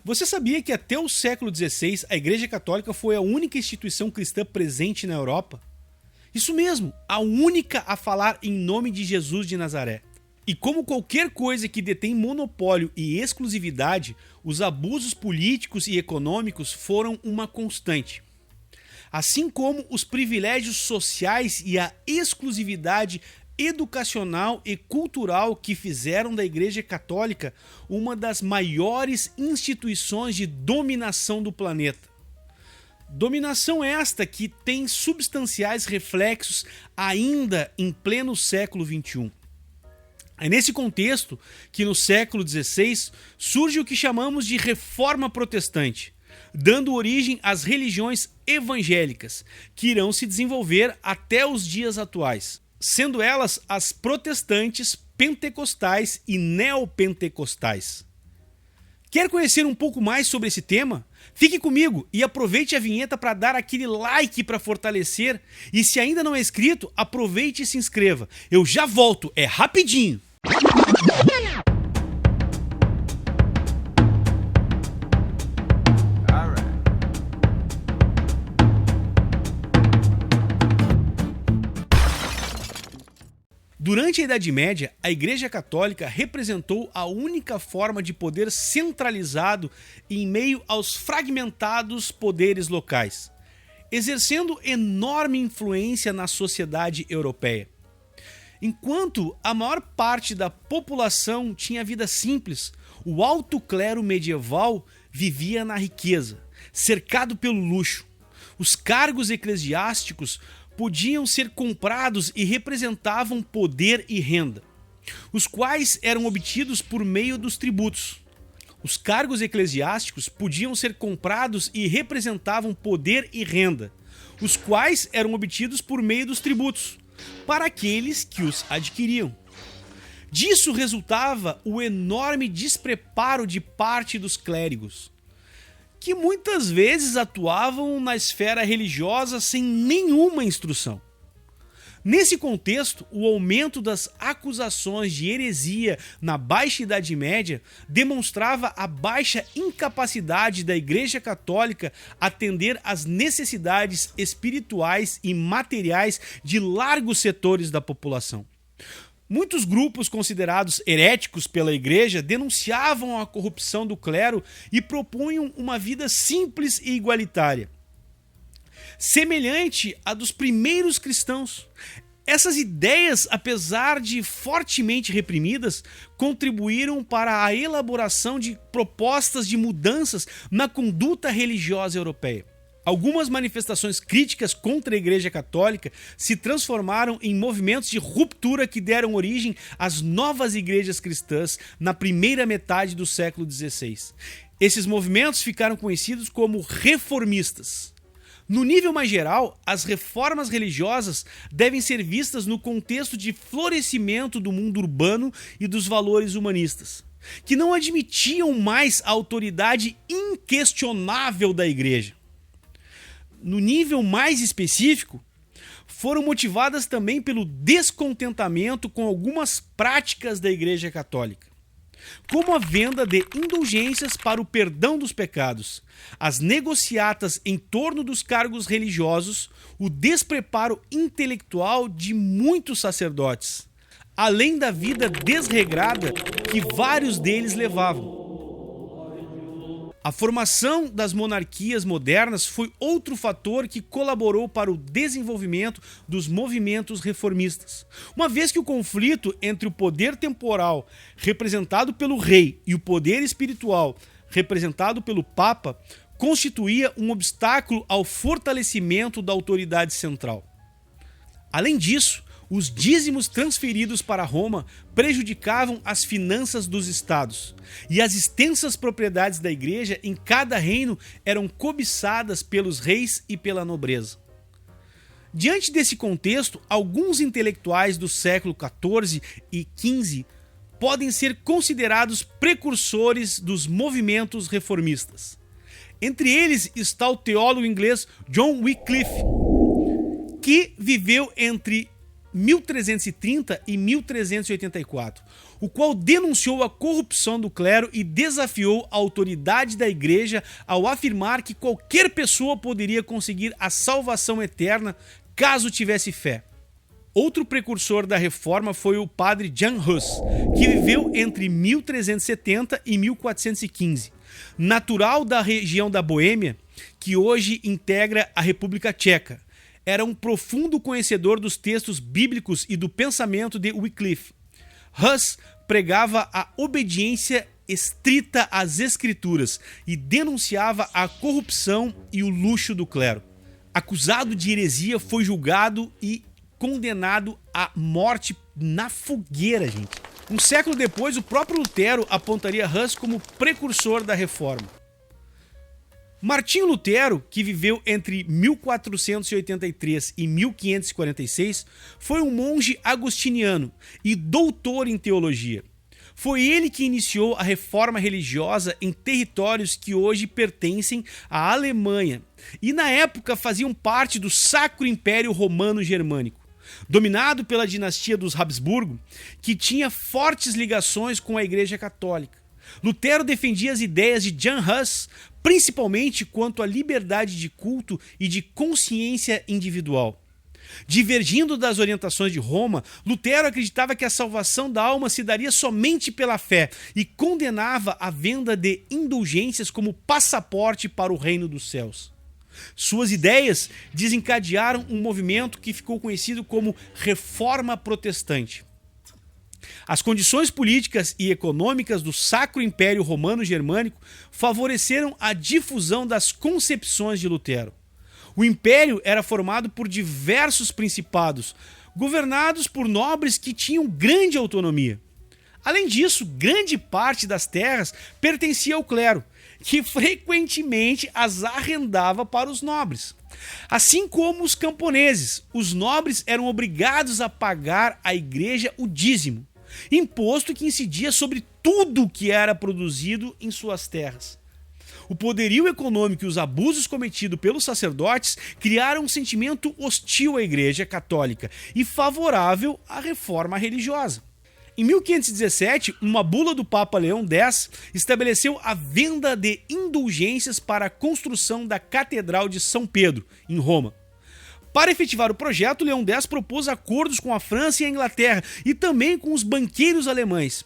Você sabia que até o século XVI a Igreja Católica foi a única instituição cristã presente na Europa? Isso mesmo, a única a falar em nome de Jesus de Nazaré. E como qualquer coisa que detém monopólio e exclusividade, os abusos políticos e econômicos foram uma constante. Assim como os privilégios sociais e a exclusividade educacional e cultural que fizeram da Igreja Católica uma das maiores instituições de dominação do planeta. Dominação esta que tem substanciais reflexos ainda em pleno século XXI. É nesse contexto que no século XVI surge o que chamamos de Reforma Protestante, dando origem às religiões evangélicas, que irão se desenvolver até os dias atuais, sendo elas as protestantes, pentecostais e neopentecostais. Quer conhecer um pouco mais sobre esse tema? Fique comigo e aproveite a vinheta para dar aquele like para fortalecer. E se ainda não é inscrito, aproveite e se inscreva. Eu já volto, é rapidinho! Durante a Idade Média, a Igreja Católica representou a única forma de poder centralizado em meio aos fragmentados poderes locais, exercendo enorme influência na sociedade europeia. Enquanto a maior parte da população tinha vida simples, o alto clero medieval vivia na riqueza, cercado pelo luxo. Os cargos eclesiásticos podiam ser comprados e representavam poder e renda, os quais eram obtidos por meio dos tributos. Os cargos eclesiásticos podiam ser comprados e representavam poder e renda, os quais eram obtidos por meio dos tributos, para aqueles que os adquiriam. Disso resultava o enorme despreparo de parte dos clérigos, que muitas vezes atuavam na esfera religiosa sem nenhuma instrução. Nesse contexto, o aumento das acusações de heresia na Baixa Idade Média demonstrava a baixa incapacidade da Igreja Católica atender às necessidades espirituais e materiais de largos setores da população. Muitos grupos considerados heréticos pela Igreja denunciavam a corrupção do clero e propunham uma vida simples e igualitária, semelhante à dos primeiros cristãos. Essas ideias, apesar de fortemente reprimidas, contribuíram para a elaboração de propostas de mudanças na conduta religiosa europeia. Algumas manifestações críticas contra a Igreja Católica se transformaram em movimentos de ruptura que deram origem às novas igrejas cristãs na primeira metade do século XVI. Esses movimentos ficaram conhecidos como reformistas. No nível mais geral, as reformas religiosas devem ser vistas no contexto de florescimento do mundo urbano e dos valores humanistas, que não admitiam mais a autoridade inquestionável da Igreja. No nível mais específico, foram motivadas também pelo descontentamento com algumas práticas da Igreja Católica, como a venda de indulgências para o perdão dos pecados, as negociatas em torno dos cargos religiosos, o despreparo intelectual de muitos sacerdotes, além da vida desregrada que vários deles levavam. A formação das monarquias modernas foi outro fator que colaborou para o desenvolvimento dos movimentos reformistas, uma vez que o conflito entre o poder temporal, representado pelo rei, e o poder espiritual, representado pelo Papa, constituía um obstáculo ao fortalecimento da autoridade central. Além disso, os dízimos transferidos para Roma prejudicavam as finanças dos estados, e as extensas propriedades da igreja em cada reino eram cobiçadas pelos reis e pela nobreza. Diante desse contexto, alguns intelectuais do século XIV e XV podem ser considerados precursores dos movimentos reformistas. Entre eles está o teólogo inglês John Wycliffe, que viveu entre 1330 e 1384. o qual denunciou a corrupção do clero e desafiou a autoridade da igreja ao afirmar que qualquer pessoa poderia conseguir a salvação eterna caso tivesse fé. Outro precursor da reforma foi o padre Jan Hus, que viveu entre 1370 e 1415. Natural da região da Boêmia, que hoje integra a República Tcheca, era um profundo conhecedor dos textos bíblicos e do pensamento de Wycliffe. Hus pregava a obediência estrita às escrituras e denunciava a corrupção e o luxo do clero. Acusado de heresia, foi julgado e condenado à morte na fogueira, gente. Um século depois, o próprio Lutero apontaria Hus como precursor da reforma. Martinho Lutero, que viveu entre 1483 e 1546, foi um monge agostiniano e doutor em teologia. Foi ele que iniciou a reforma religiosa em territórios que hoje pertencem à Alemanha e na época faziam parte do Sacro Império Romano Germânico, dominado pela dinastia dos Habsburgo, que tinha fortes ligações com a Igreja Católica. Lutero defendia as ideias de Jan Hus, principalmente quanto à liberdade de culto e de consciência individual. Divergindo das orientações de Roma, Lutero acreditava que a salvação da alma se daria somente pela fé e condenava a venda de indulgências como passaporte para o reino dos céus. Suas ideias desencadearam um movimento que ficou conhecido como Reforma Protestante. As condições políticas e econômicas do Sacro Império Romano Germânico favoreceram a difusão das concepções de Lutero. O império era formado por diversos principados, governados por nobres que tinham grande autonomia. Além disso, grande parte das terras pertencia ao clero, que frequentemente as arrendava para os nobres. Assim como os camponeses, os nobres eram obrigados a pagar à igreja o dízimo, imposto que incidia sobre tudo que era produzido em suas terras. O poderio econômico e os abusos cometidos pelos sacerdotes criaram um sentimento hostil à Igreja Católica e favorável à reforma religiosa. Em 1517, uma bula do Papa Leão X estabeleceu a venda de indulgências para a construção da Catedral de São Pedro, em Roma. Para efetivar o projeto, Leão X propôs acordos com a França e a Inglaterra e também com os banqueiros alemães.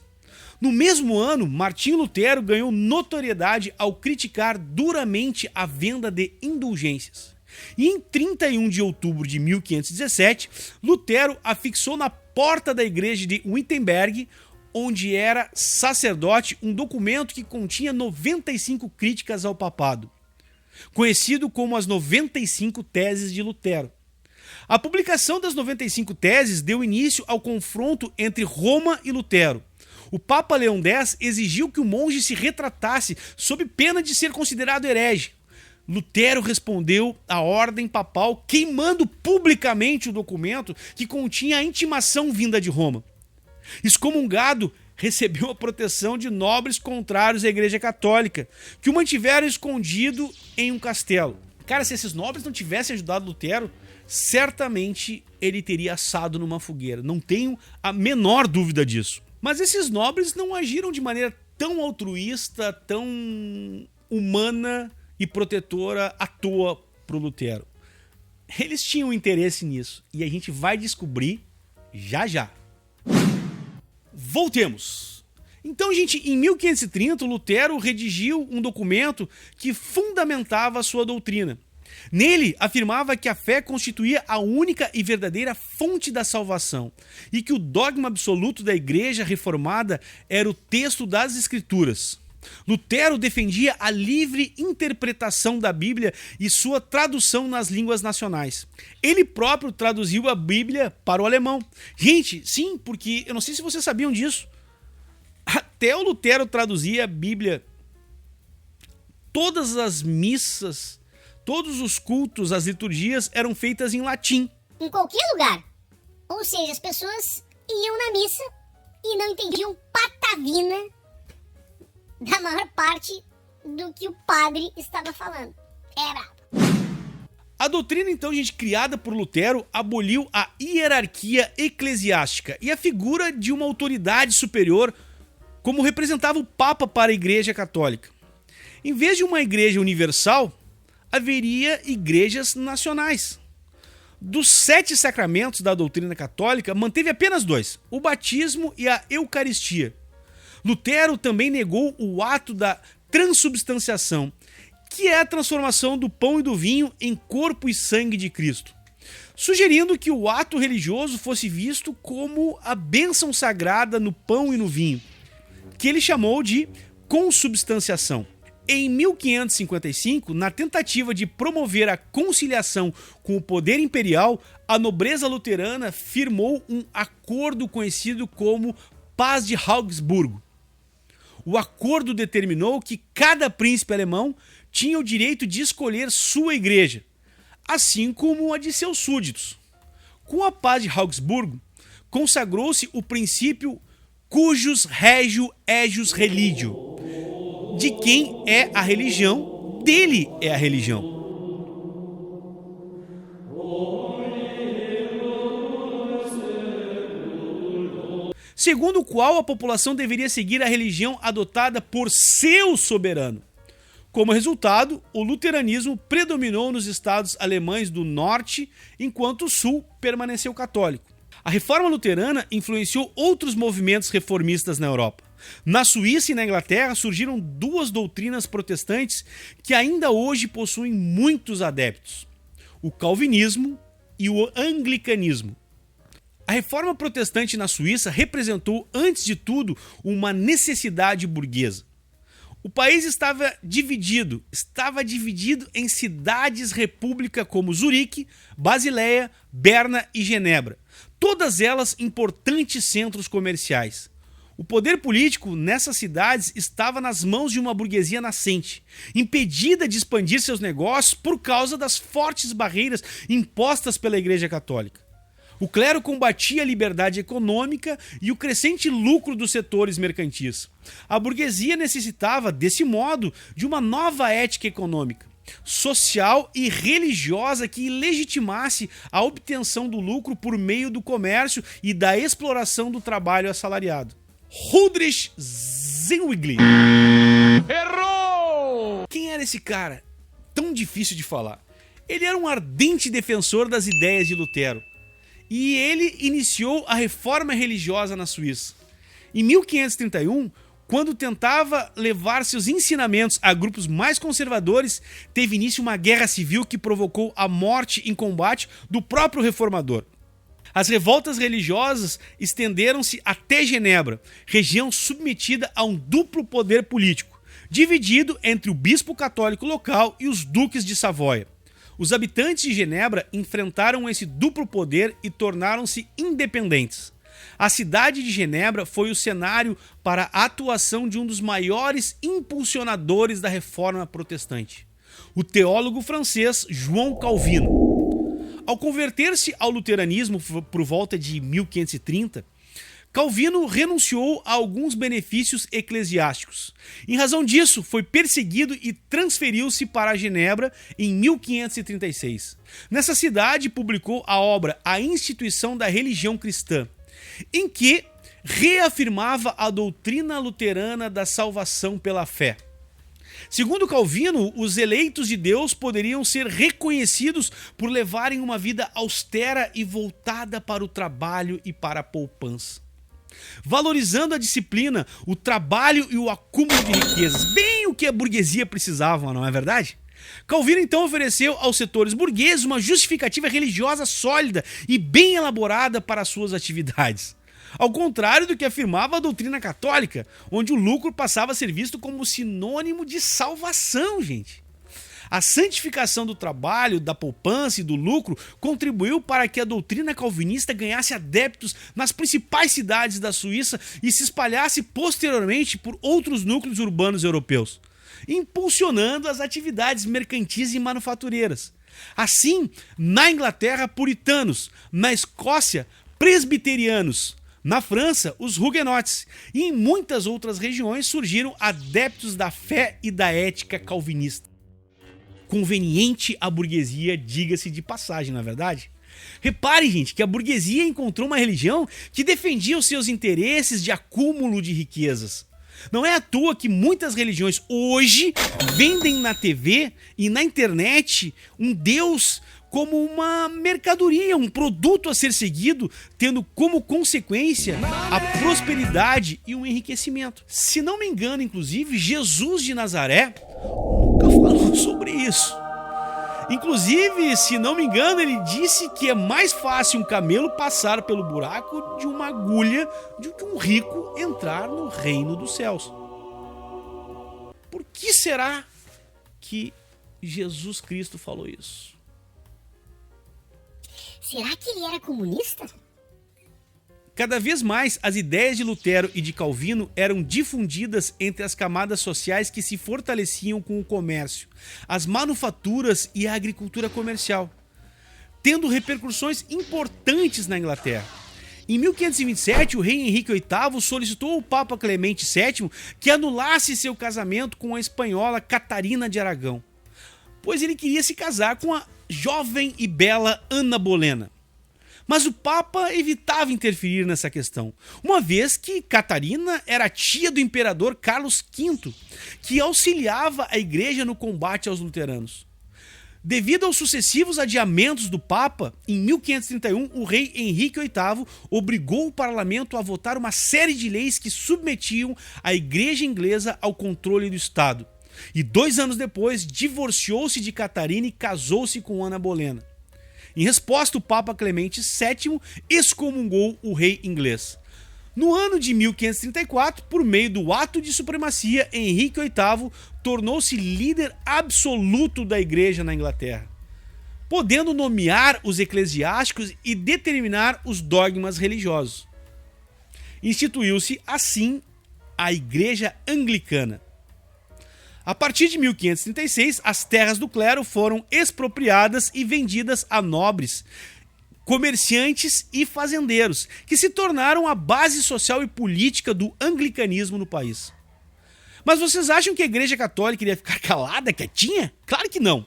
No mesmo ano, Martinho Lutero ganhou notoriedade ao criticar duramente a venda de indulgências. E em 31 de outubro de 1517, Lutero afixou na porta da igreja de Wittenberg, onde era sacerdote, um documento que continha 95 críticas ao papado, conhecido como as 95 teses de Lutero. A publicação das 95 teses deu início ao confronto entre Roma e Lutero. O Papa Leão X exigiu que o monge se retratasse sob pena de ser considerado herege. Lutero respondeu à ordem papal queimando publicamente o documento que continha a intimação vinda de Roma. Excomungado, recebeu a proteção de nobres contrários à Igreja Católica, que o mantiveram escondido em um castelo. Cara, se esses nobres não tivessem ajudado Lutero, certamente ele teria assado numa fogueira. Não tenho a menor dúvida disso. Mas esses nobres não agiram de maneira tão altruísta, tão humana e protetora à toa pro Lutero. Eles tinham interesse nisso e a gente vai descobrir já já. Voltemos. Então, gente, em 1530, Lutero redigiu um documento que fundamentava a sua doutrina. Nele, afirmava que a fé constituía a única e verdadeira fonte da salvação e que o dogma absoluto da Igreja Reformada era o texto das Escrituras. Lutero defendia a livre interpretação da Bíblia e sua tradução nas línguas nacionais. Ele próprio traduziu a Bíblia para o alemão. Gente, sim, porque eu não sei se vocês sabiam disso. Até o Lutero traduzia a Bíblia. Todas as missas, todos os cultos, as liturgias eram feitas em latim. Em qualquer lugar. Ou seja, as pessoas iam na missa e não entendiam patavina da maior parte do que o padre estava falando. Era. A A doutrina, então, gente, criada por Lutero, aboliu a hierarquia eclesiástica e a figura de uma autoridade superior, como representava o Papa para a Igreja Católica. Em vez de uma igreja universal, haveria igrejas nacionais. Dos 7 sacramentos da doutrina católica, manteve apenas 2, o batismo e a Eucaristia. Lutero também negou o ato da transubstanciação, que é a transformação do pão e do vinho em corpo e sangue de Cristo, sugerindo que o ato religioso fosse visto como a bênção sagrada no pão e no vinho, que ele chamou de consubstanciação. Em 1555, na tentativa de promover a conciliação com o poder imperial, a nobreza luterana firmou um acordo conhecido como Paz de Augsburgo. O acordo determinou que cada príncipe alemão tinha o direito de escolher sua igreja, assim como a de seus súditos. Com a Paz de Augsburgo, consagrou-se o princípio cujus regio ejus religio. De quem é a religião, dele é a religião. Segundo o qual a população deveria seguir a religião adotada por seu soberano. Como resultado, o luteranismo predominou nos estados alemães do norte, enquanto o sul permaneceu católico. A reforma luterana influenciou outros movimentos reformistas na Europa. Na Suíça e na Inglaterra surgiram 2 doutrinas protestantes que ainda hoje possuem muitos adeptos: o calvinismo e o anglicanismo. A reforma protestante na Suíça representou, antes de tudo, uma necessidade burguesa. O país estava dividido em cidades-república como Zurique, Basileia, Berna e Genebra, todas elas importantes centros comerciais. O poder político nessas cidades estava nas mãos de uma burguesia nascente, impedida de expandir seus negócios por causa das fortes barreiras impostas pela Igreja Católica. O clero combatia a liberdade econômica e o crescente lucro dos setores mercantis. A burguesia necessitava, desse modo, de uma nova ética econômica, social e religiosa que legitimasse a obtenção do lucro por meio do comércio e da exploração do trabalho assalariado. Huldrych Zwingli. Errou! Quem era esse cara? Tão difícil de falar. Ele era um ardente defensor das ideias de Lutero. E ele iniciou a reforma religiosa na Suíça. Em 1531, quando tentava levar seus ensinamentos a grupos mais conservadores, teve início uma guerra civil que provocou a morte em combate do próprio reformador. As revoltas religiosas estenderam-se até Genebra, região submetida a um duplo poder político, dividido entre o bispo católico local e os duques de Savoia. Os habitantes de Genebra enfrentaram esse duplo poder e tornaram-se independentes. A cidade de Genebra foi o cenário para a atuação de um dos maiores impulsionadores da reforma protestante, o teólogo francês João Calvino. Ao converter-se ao luteranismo por volta de 1530, Calvino renunciou a alguns benefícios eclesiásticos. Em razão disso, foi perseguido e transferiu-se para Genebra em 1536. Nessa cidade, publicou a obra A Instituição da Religião Cristã, em que reafirmava a doutrina luterana da salvação pela fé. Segundo Calvino, os eleitos de Deus poderiam ser reconhecidos por levarem uma vida austera e voltada para o trabalho e para a poupança, valorizando a disciplina, o trabalho e o acúmulo de riquezas, bem o que a burguesia precisava, não é verdade? Calvino então ofereceu aos setores burgueses uma justificativa religiosa sólida e bem elaborada para suas atividades. Ao contrário do que afirmava a doutrina católica, onde o lucro passava a ser visto como sinônimo de salvação, gente. A santificação do trabalho, da poupança e do lucro contribuiu para que a doutrina calvinista ganhasse adeptos nas principais cidades da Suíça e se espalhasse posteriormente por outros núcleos urbanos europeus, impulsionando as atividades mercantis e manufatureiras. Assim, na Inglaterra, puritanos, na Escócia, presbiterianos, na França, os huguenotes, e em muitas outras regiões surgiram adeptos da fé e da ética calvinista. conveniente à burguesia, diga-se de passagem, não é verdade? Repare, gente, que a burguesia encontrou uma religião que defendia os seus interesses de acúmulo de riquezas. Não é à toa que muitas religiões hoje vendem na TV e na internet um Deus como uma mercadoria, um produto a ser seguido, tendo como consequência a prosperidade e o enriquecimento. Se não me engano, inclusive, Jesus de Nazaré nunca falou sobre isso. Inclusive, se não me engano, ele disse que é mais fácil um camelo passar pelo buraco de uma agulha do que um rico entrar no reino dos céus. Por que será que Jesus Cristo falou isso? Será que ele era comunista? Cada vez mais, as ideias de Lutero e de Calvino eram difundidas entre as camadas sociais que se fortaleciam com o comércio, as manufaturas e a agricultura comercial, tendo repercussões importantes na Inglaterra. Em 1527, o rei Henrique VIII solicitou ao Papa Clemente VII que anulasse seu casamento com a espanhola Catarina de Aragão, pois ele queria se casar com a jovem e bela Ana Bolena. Mas o Papa evitava interferir nessa questão, uma vez que Catarina era tia do imperador Carlos V, que auxiliava a igreja no combate aos luteranos. Devido aos sucessivos adiamentos do Papa, em 1531, o rei Henrique VIII obrigou o parlamento a votar uma série de leis que submetiam a igreja inglesa ao controle do Estado. E 2 anos depois, divorciou-se de Catarina e casou-se com Ana Bolena. Em resposta, o Papa Clemente VII excomungou o rei inglês. No ano de 1534, por meio do ato de supremacia, Henrique VIII tornou-se líder absoluto da igreja na Inglaterra, podendo nomear os eclesiásticos e determinar os dogmas religiosos. Instituiu-se, assim, a Igreja Anglicana. A partir de 1536, as terras do clero foram expropriadas e vendidas a nobres, comerciantes e fazendeiros, que se tornaram a base social e política do anglicanismo no país. Mas vocês acham que a Igreja Católica iria ficar calada, quietinha? Claro que não.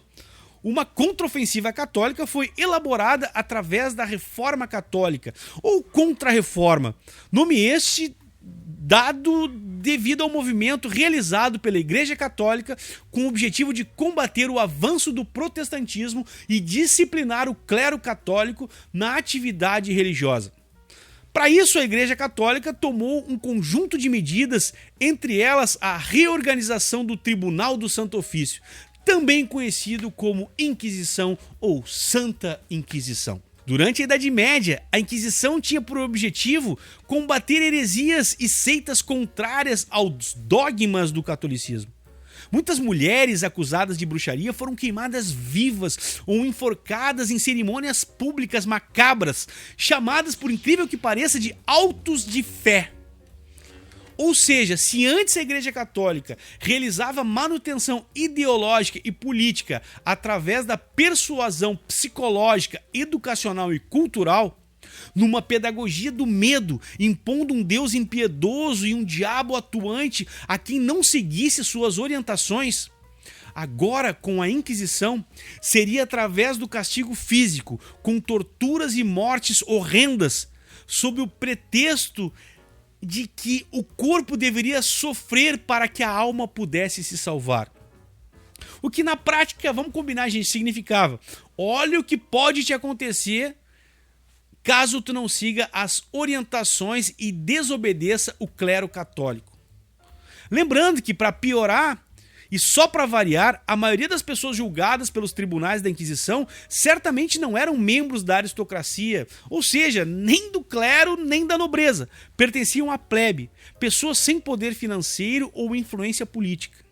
Uma contraofensiva católica foi elaborada através da Reforma Católica, ou Contra-Reforma, nome este dado devido ao movimento realizado pela Igreja Católica com o objetivo de combater o avanço do protestantismo e disciplinar o clero católico na atividade religiosa. Para isso, a Igreja Católica tomou um conjunto de medidas, entre elas a reorganização do Tribunal do Santo Ofício, também conhecido como Inquisição ou Santa Inquisição. Durante a Idade Média, a Inquisição tinha por objetivo combater heresias e seitas contrárias aos dogmas do catolicismo. Muitas mulheres acusadas de bruxaria foram queimadas vivas ou enforcadas em cerimônias públicas macabras, chamadas, por incrível que pareça, de autos de fé. Ou seja, se antes a Igreja Católica realizava manutenção ideológica e política através da persuasão psicológica, educacional e cultural, numa pedagogia do medo, impondo um Deus impiedoso e um diabo atuante a quem não seguisse suas orientações, agora, com a Inquisição, seria através do castigo físico, com torturas e mortes horrendas, sob o pretexto de que o corpo deveria sofrer para que a alma pudesse se salvar. O que na prática, vamos combinar, gente, significava: olha o que pode te acontecer caso tu não siga as orientações e desobedeça o clero católico. Lembrando que, para piorar, e só para variar, a maioria das pessoas julgadas pelos tribunais da Inquisição certamente não eram membros da aristocracia, ou seja, nem do clero nem da nobreza, pertenciam à plebe, pessoas sem poder financeiro ou influência política.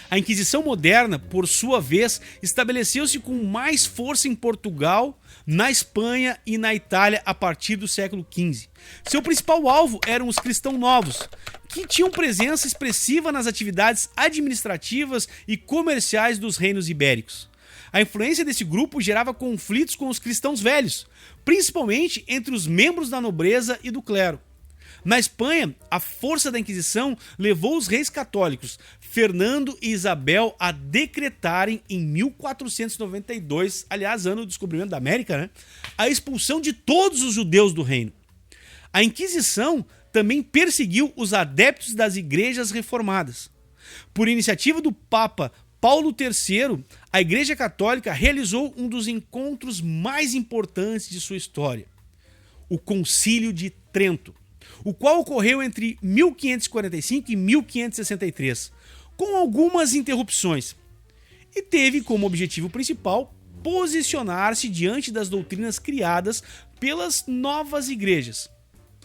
A Inquisição moderna, por sua vez, estabeleceu-se com mais força em Portugal, na Espanha e na Itália a partir do século XV. Seu principal alvo eram os cristãos novos, que tinham presença expressiva nas atividades administrativas e comerciais dos reinos ibéricos. A influência desse grupo gerava conflitos com os cristãos velhos, principalmente entre os membros da nobreza e do clero. Na Espanha, a força da Inquisição levou os reis católicos Fernando e Isabel a decretarem em 1492, aliás, ano do descobrimento da América, né, a expulsão de todos os judeus do reino. A Inquisição também perseguiu os adeptos das igrejas reformadas. Por iniciativa do Papa Paulo III, a Igreja Católica realizou um dos encontros mais importantes de sua história, o Concílio de Trento, o qual ocorreu entre 1545 e 1563, com algumas interrupções, e teve como objetivo principal posicionar-se diante das doutrinas criadas pelas novas igrejas.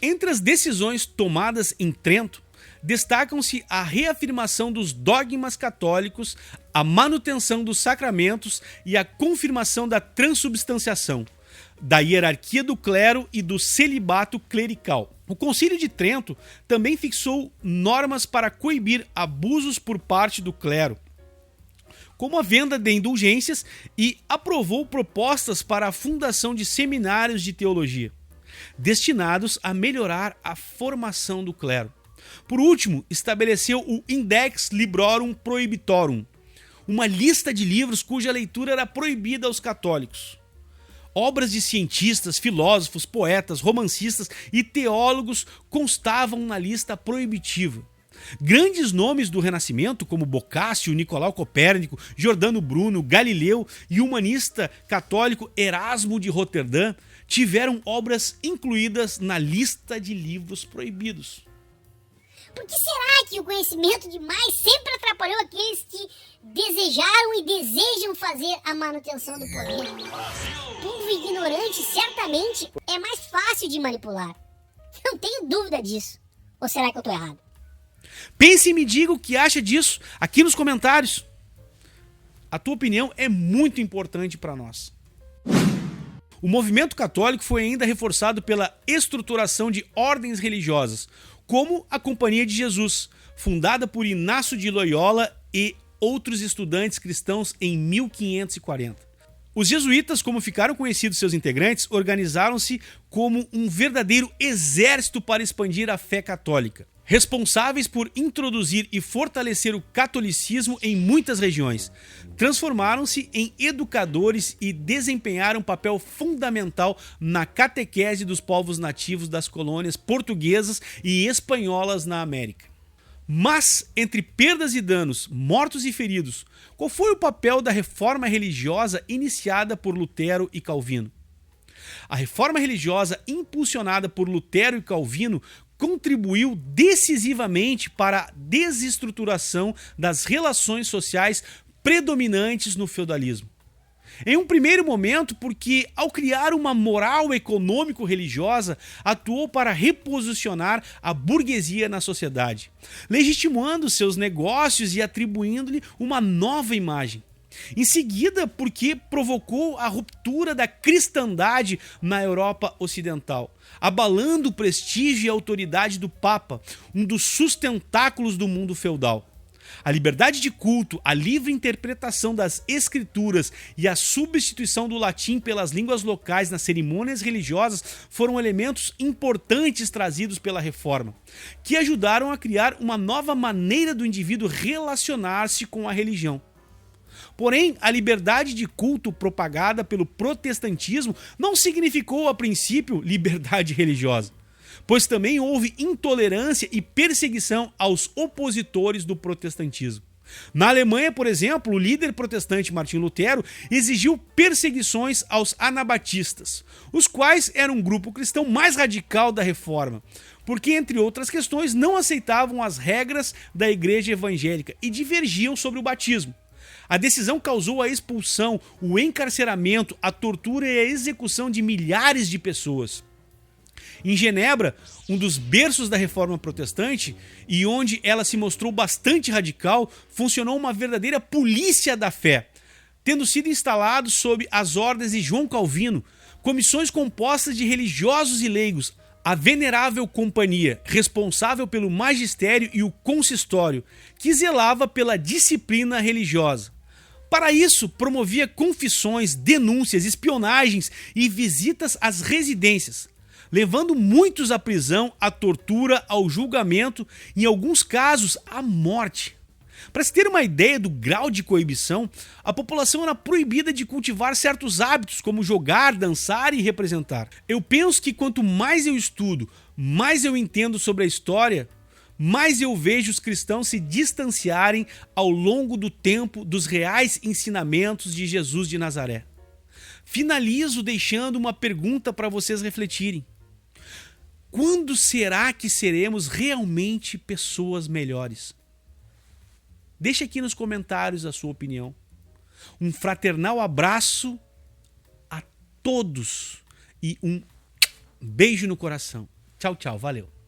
Entre as decisões tomadas em Trento, destacam-se a reafirmação dos dogmas católicos, a manutenção dos sacramentos e a confirmação da transubstanciação, da hierarquia do clero e do celibato clerical. O Concílio de Trento também fixou normas para coibir abusos por parte do clero, como a venda de indulgências, e aprovou propostas para a fundação de seminários de teologia, destinados a melhorar a formação do clero. Por último, estabeleceu o Index Librorum Prohibitorum, uma lista de livros cuja leitura era proibida aos católicos. Obras de cientistas, filósofos, poetas, romancistas e teólogos constavam na lista proibitiva. Grandes nomes do Renascimento, como Boccaccio, Nicolau Copérnico, Giordano Bruno, Galileu e o humanista católico Erasmo de Roterdã, tiveram obras incluídas na lista de livros proibidos. Por que será que o conhecimento demais sempre atrapalhou aqueles que desejaram e desejam fazer a manutenção do poder? Povo ignorante certamente é mais fácil de manipular. Não tenho dúvida disso. Ou será que eu tô errado? Pense e me diga o que acha disso aqui nos comentários. A tua opinião é muito importante para nós. O movimento católico foi ainda reforçado pela estruturação de ordens religiosas, como a Companhia de Jesus, fundada por Inácio de Loyola e outros estudantes cristãos em 1540. Os jesuítas, como ficaram conhecidos seus integrantes, organizaram-se como um verdadeiro exército para expandir a fé católica, responsáveis por introduzir e fortalecer o catolicismo em muitas regiões. Transformaram-se em educadores e desempenharam um papel fundamental na catequese dos povos nativos das colônias portuguesas e espanholas na América. Mas, entre perdas e danos, mortos e feridos, qual foi o papel da reforma religiosa iniciada por Lutero e Calvino? A reforma religiosa impulsionada por Lutero e Calvino contribuiu decisivamente para a desestruturação das relações sociais predominantes no feudalismo. Em um primeiro momento, porque ao criar uma moral econômico-religiosa, atuou para reposicionar a burguesia na sociedade, legitimando seus negócios e atribuindo-lhe uma nova imagem. Em seguida, porque provocou a ruptura da cristandade na Europa Ocidental, abalando o prestígio e a autoridade do Papa, um dos sustentáculos do mundo feudal. A liberdade de culto, a livre interpretação das escrituras e a substituição do latim pelas línguas locais nas cerimônias religiosas foram elementos importantes trazidos pela reforma, que ajudaram a criar uma nova maneira do indivíduo relacionar-se com a religião. Porém, a liberdade de culto propagada pelo protestantismo não significou, a princípio, liberdade religiosa, pois também houve intolerância e perseguição aos opositores do protestantismo. Na Alemanha, por exemplo, o líder protestante Martinho Lutero exigiu perseguições aos anabatistas, os quais eram um grupo cristão mais radical da Reforma, porque, entre outras questões, não aceitavam as regras da Igreja Evangélica e divergiam sobre o batismo. A decisão causou a expulsão, o encarceramento, a tortura e a execução de milhares de pessoas. Em Genebra, um dos berços da Reforma Protestante, e onde ela se mostrou bastante radical, funcionou uma verdadeira polícia da fé, tendo sido instalado sob as ordens de João Calvino, comissões compostas de religiosos e leigos, a Venerável Companhia, responsável pelo magistério, e o consistório, que zelava pela disciplina religiosa. Para isso, promovia confissões, denúncias, espionagens e visitas às residências. levando muitos à prisão, à tortura, ao julgamento e, em alguns casos, à morte. Para se ter uma ideia do grau de coibição, a população era proibida de cultivar certos hábitos, como jogar, dançar e representar. Eu penso que quanto mais eu estudo, mais eu entendo sobre a história, mais eu vejo os cristãos se distanciarem ao longo do tempo dos reais ensinamentos de Jesus de Nazaré. Finalizo deixando uma pergunta para vocês refletirem. Quando será que seremos realmente pessoas melhores? Deixe aqui nos comentários a sua opinião. Um fraternal abraço a todos e um beijo no coração. Tchau, tchau. Valeu.